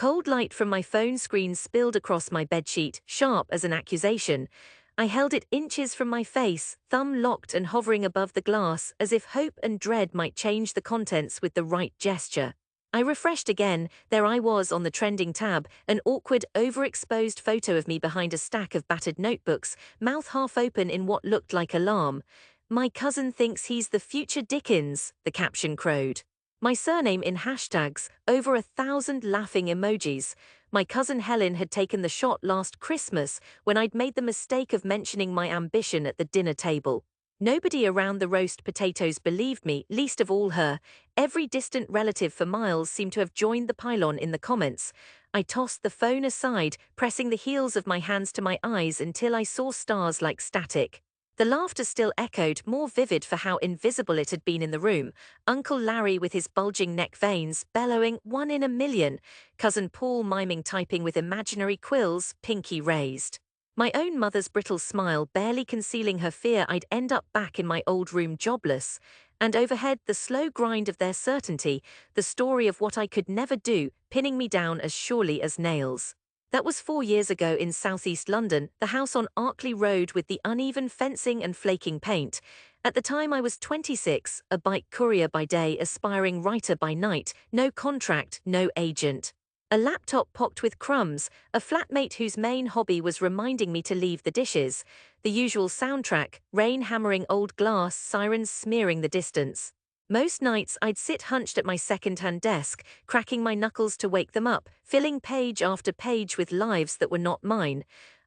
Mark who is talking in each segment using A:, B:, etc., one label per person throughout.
A: Cold light from my phone screen spilled across my bedsheet, sharp as an accusation. I held it inches from my face, thumb locked and hovering above the glass, as if hope and dread might change the contents with the right gesture. I refreshed again. There I was on the trending tab, an awkward, overexposed photo of me behind a stack of battered notebooks, mouth half open in what looked like alarm. "My cousin thinks he's the future Dickens," the caption crowed. My surname in hashtags, over 1,000 laughing emojis. My cousin Helen had taken the shot last Christmas when I'd made the mistake of mentioning my ambition at the dinner table. Nobody around the roast potatoes believed me, least of all her. Every distant relative for miles seemed to have joined the pylon in the comments. I tossed the phone aside, pressing the heels of my hands to my eyes until I saw stars like static. The laughter still echoed, more vivid for how invisible it had been in the room. Uncle Larry with his bulging neck veins, bellowing, "1 in a million." Cousin Paul miming typing with imaginary quills, pinky raised. My own mother's brittle smile barely concealing her fear I'd end up back in my old room jobless. And overhead the slow grind of their certainty, the story of what I could never do, pinning me down as surely as nails. That was 4 years ago in southeast London, the house on Arkley Road with the uneven fencing and flaking paint. At the time I was 26, a bike courier by day, aspiring writer by night, no contract, no agent. A laptop pocked with crumbs, a flatmate whose main hobby was reminding me to leave the dishes. The usual soundtrack, rain hammering old glass, sirens smearing the distance. Most nights I'd sit hunched at my second-hand desk, cracking my knuckles to wake them up, filling page after page with lives that were not mine.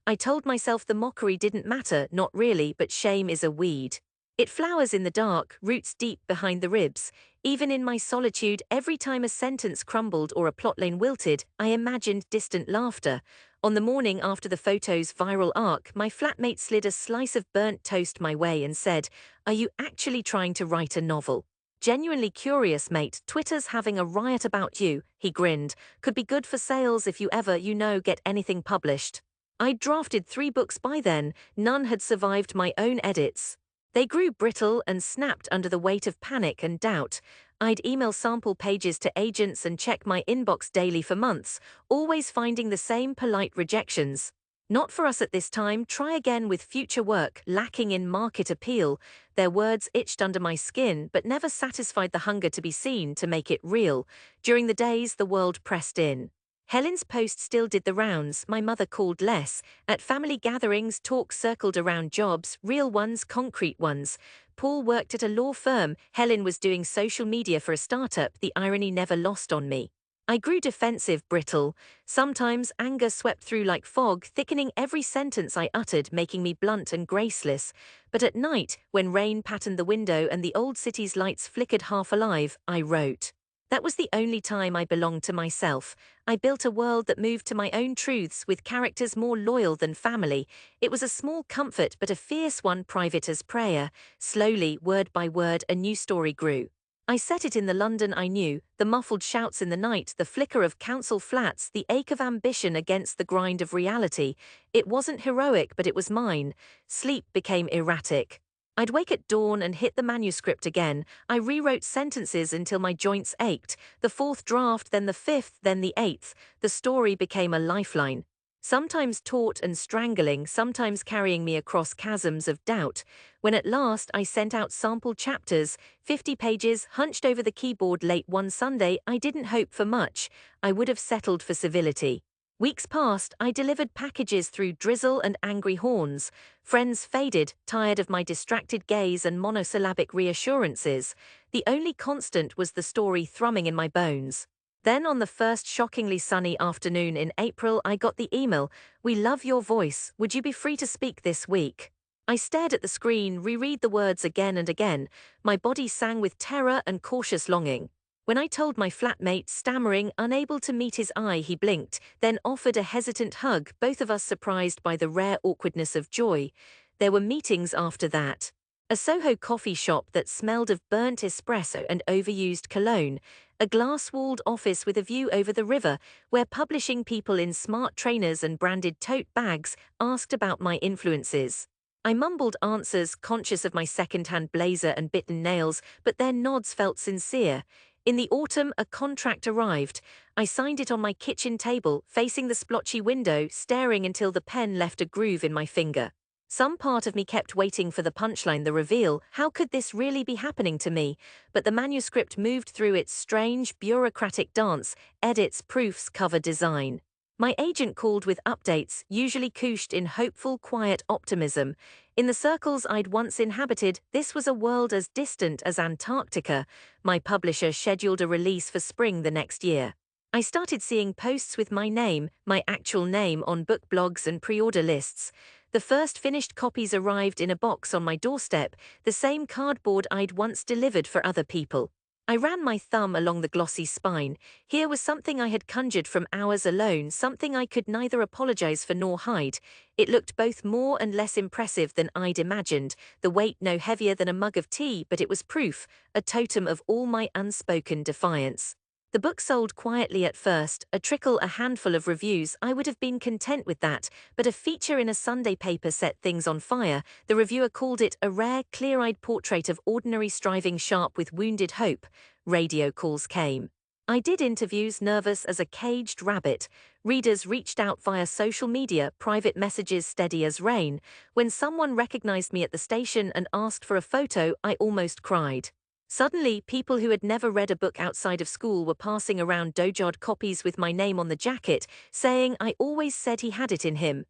A: I told myself the mockery didn't matter, not really, but shame is a weed. It flowers in the dark, roots deep behind the ribs. Even in my solitude, every time a sentence crumbled or a plotline wilted, I imagined distant laughter. On the morning after the photo's viral arc, my flatmate slid a slice of burnt toast my way and said, "Are you actually trying to write a novel?" "Genuinely curious, mate. Twitter's having a riot about you," he grinned. "Could be good for sales if you ever, get anything published." I'd drafted 3 books by then, none had survived my own edits. They grew brittle and snapped under the weight of panic and doubt. I'd email sample pages to agents and check my inbox daily for months, always finding the same polite rejections. "Not for us at this time, try again with future work," lacking in market appeal. Their words itched under my skin but never satisfied the hunger to be seen, to make it real. During the days the world pressed in. Helen's post still did the rounds, my mother called less. At family gatherings talk circled around jobs, real ones, concrete ones. Paul worked at a law firm, Helen was doing social media for a startup, the irony never lost on me. I grew defensive, brittle. Sometimes anger swept through like fog, thickening every sentence I uttered, making me blunt and graceless. But at night, when rain patterned the window and the old city's lights flickered half alive, I wrote. That was the only time I belonged to myself. I built a world that moved to my own truths, with characters more loyal than family. It was a small comfort but a fierce one, private as prayer. Slowly, word by word, a new story grew. I set it in the London I knew, the muffled shouts in the night, the flicker of council flats, the ache of ambition against the grind of reality. It wasn't heroic, but it was mine. Sleep became erratic. I'd wake at dawn and hit the manuscript again. I rewrote sentences until my joints ached. The 4th draft, then the 5th, then the 8th. The story became a lifeline. Sometimes taut and strangling, sometimes carrying me across chasms of doubt. When at last I sent out sample chapters, 50 pages, hunched over the keyboard late one Sunday, I didn't hope for much. I would have settled for civility. Weeks passed, I delivered packages through drizzle and angry horns. Friends faded, tired of my distracted gaze and monosyllabic reassurances. The only constant was the story thrumming in my bones. Then on the first shockingly sunny afternoon in April, I got the email, "We love your voice, would you be free to speak this week?" I stared at the screen, reread the words again and again. My body sang with terror and cautious longing. When I told my flatmate, stammering, unable to meet his eye, he blinked, then offered a hesitant hug, both of us surprised by the rare awkwardness of joy. There were meetings after that. A Soho coffee shop that smelled of burnt espresso and overused cologne. A glass-walled office with a view over the river, where publishing people in smart trainers and branded tote bags asked about my influences. I mumbled answers, conscious of my second-hand blazer and bitten nails, but their nods felt sincere. In the autumn, a contract arrived. I signed it on my kitchen table, facing the splotchy window, staring until the pen left a groove in my finger. Some part of me kept waiting for the punchline, the reveal. How could this really be happening to me? But the manuscript moved through its strange, bureaucratic dance, edits, proofs, cover design. My agent called with updates, usually couched in hopeful, quiet optimism. In the circles I'd once inhabited, this was a world as distant as Antarctica. My publisher scheduled a release for spring the next year. I started seeing posts with my name, my actual name, on book blogs and pre-order lists. The first finished copies arrived in a box on my doorstep, the same cardboard I'd once delivered for other people. I ran my thumb along the glossy spine. Here was something I had conjured from hours alone, something I could neither apologize for nor hide. It looked both more and less impressive than I'd imagined, the weight no heavier than a mug of tea, but it was proof, a totem of all my unspoken defiance. The book sold quietly at first, a handful of reviews. I would have been content with that, but a feature in a Sunday paper set things on fire. The reviewer called it a rare, clear-eyed portrait of ordinary striving sharp with wounded hope. Radio calls came. I did interviews, nervous as a caged rabbit. Readers reached out via social media, private messages steady as rain. When someone recognized me at the station and asked for a photo, I almost cried. Suddenly, people who had never read a book outside of school were passing around dojod copies with my name on the jacket, saying I always said he had it in him.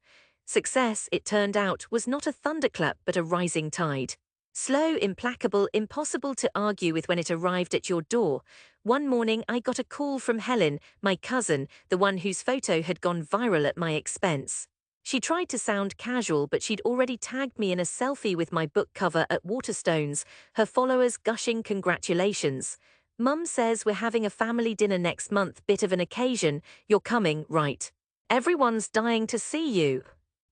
A: Success, it turned out, was not a thunderclap but a rising tide. Slow, implacable, impossible to argue with when it arrived at your door. One morning I got a call from Helen, my cousin, the one whose photo had gone viral at my expense. She tried to sound casual, but she'd already tagged me in a selfie with my book cover at Waterstones, her followers gushing congratulations. Mum says we're having a family dinner next month, bit of an occasion, you're coming, right? Everyone's dying to see you.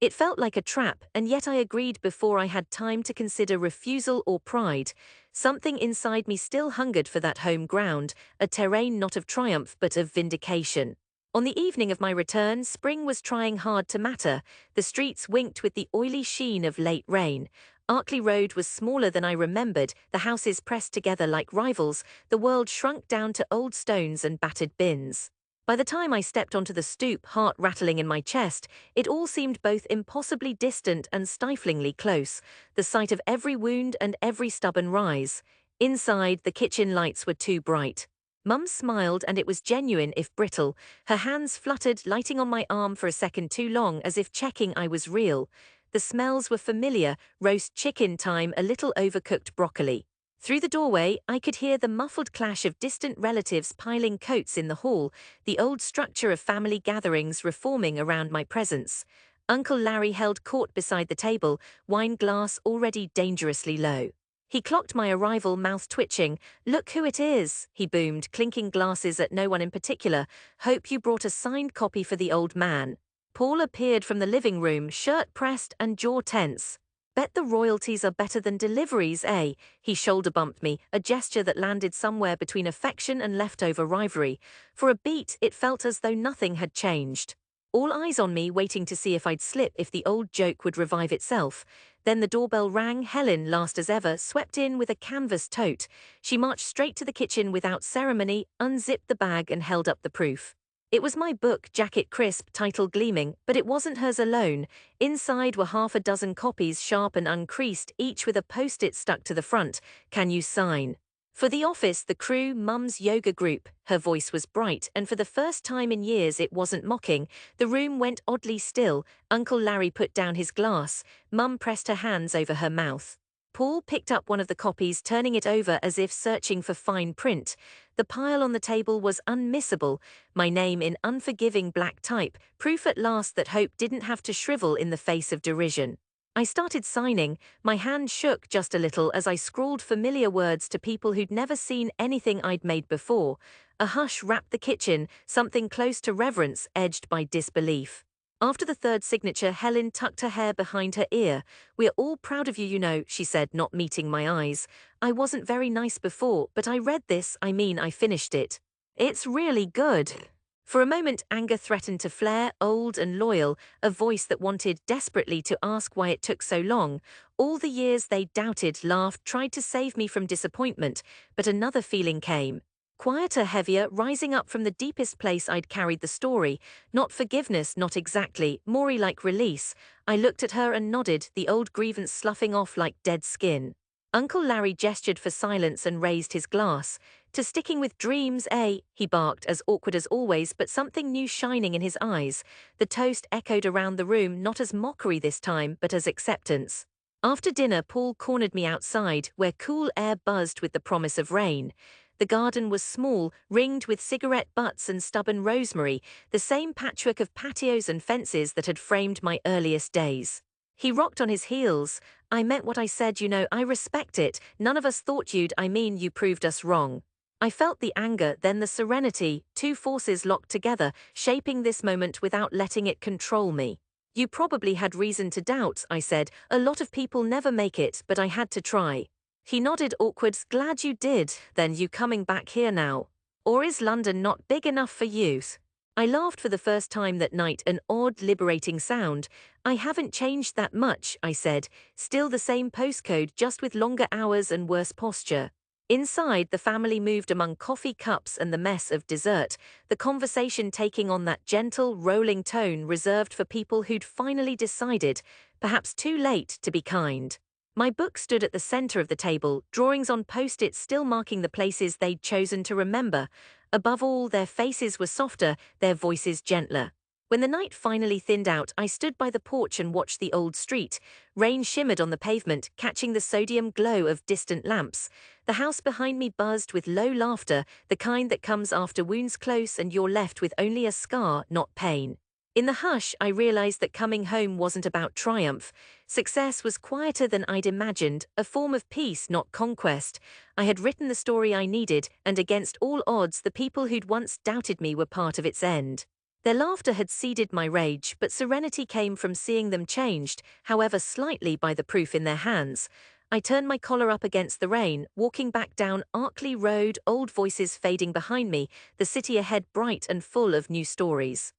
A: It felt like a trap, and yet I agreed before I had time to consider refusal or pride. Something inside me still hungered for that home ground, a terrain not of triumph but of vindication. On the evening of my return, spring was trying hard to matter. The streets winked with the oily sheen of late rain. Arkley Road was smaller than I remembered, the houses pressed together like rivals, the world shrunk down to old stones and battered bins. By the time I stepped onto the stoop, heart rattling in my chest, it all seemed both impossibly distant and stiflingly close, the sight of every wound and every stubborn rise. Inside, the kitchen lights were too bright. Mum smiled, and it was genuine if brittle. Her hands fluttered, lighting on my arm for a second too long, as if checking I was real. The smells were familiar, roast chicken time, a little overcooked broccoli. Through the doorway, I could hear the muffled clash of distant relatives piling coats in the hall, the old structure of family gatherings reforming around my presence. Uncle Larry held court beside the table, wine glass already dangerously low. He clocked my arrival, mouth twitching. "Look who it is," he boomed, clinking glasses at no one in particular. "Hope you brought a signed copy for the old man." Paul appeared from the living room, shirt pressed and jaw tense. "Bet the royalties are better than deliveries, eh?" He shoulder-bumped me, a gesture that landed somewhere between affection and leftover rivalry. For a beat, it felt as though nothing had changed. All eyes on me, waiting to see if I'd slip, if the old joke would revive itself. Then the doorbell rang. Helen, last as ever, swept in with a canvas tote. She marched straight to the kitchen without ceremony, unzipped the bag and held up the proof. It was my book, jacket crisp, title gleaming, but it wasn't hers alone. Inside were half a dozen copies, sharp and uncreased, each with a post-it stuck to the front. "Can you sign?" For the office, the crew, Mum's yoga group. Her voice was bright, and for the first time in years it wasn't mocking. The room went oddly still. Uncle Larry put down his glass. Mum pressed her hands over her mouth. Paul picked up one of the copies, turning it over as if searching for fine print. The pile on the table was unmissable, my name in unforgiving black type, proof at last that hope didn't have to shrivel in the face of derision. I started signing. My hand shook just a little as I scrawled familiar words to people who'd never seen anything I'd made before. A hush wrapped the kitchen, something close to reverence edged by disbelief. After the third signature, Helen tucked her hair behind her ear. "We're all proud of you, you know," she said, not meeting my eyes. "I wasn't very nice before, but I read this, I finished it. It's really good." For a moment, anger threatened to flare, old and loyal, a voice that wanted desperately to ask why it took so long. All the years they doubted, laughed, tried to save me from disappointment, but another feeling came. quieter, heavier, rising up from the deepest place I'd carried the story. Not forgiveness, not exactly, more like release. I looked at her and nodded, the old grievance sloughing off like dead skin. Uncle Larry gestured for silence and raised his glass. To sticking with dreams, eh? He barked, as awkward as always, but something new shining in his eyes. The toast echoed around the room, not as mockery this time, but as acceptance. After dinner, Paul cornered me outside, where cool air buzzed with the promise of rain. The garden was small, ringed with cigarette butts and stubborn rosemary, the same patchwork of patios and fences that had framed my earliest days. He rocked on his heels. I meant what I said, you know, I respect it. None of us thought you'd, I mean, you proved us wrong. I felt the anger, then the serenity, two forces locked together, shaping this moment without letting it control me. You probably had reason to doubt, I said. A lot of people never make it, but I had to try. He nodded, awkward. Glad you did. Then you coming back here now? Or is London not big enough for you? I laughed for the first time that night, an odd, liberating sound. I haven't changed that much, I said. Still the same postcode, just with longer hours and worse posture. Inside, the family moved among coffee cups and the mess of dessert, the conversation taking on that gentle, rolling tone reserved for people who'd finally decided, perhaps too late, to be kind. My book stood at the center of the table, drawings on post-its still marking the places they'd chosen to remember. Above all, their faces were softer, their voices gentler. When the night finally thinned out, I stood by the porch and watched the old street. Rain shimmered on the pavement, catching the sodium glow of distant lamps. The house behind me buzzed with low laughter, the kind that comes after wounds close and you're left with only a scar, not pain. In the hush, I realized that coming home wasn't about triumph. Success was quieter than I'd imagined, a form of peace, not conquest. I had written the story I needed, and against all odds, the people who'd once doubted me were part of its end. Their laughter had seeded my rage, but serenity came from seeing them changed, however slightly, by the proof in their hands. I turned my collar up against the rain, walking back down Arkley Road, old voices fading behind me, the city ahead bright and full of new stories.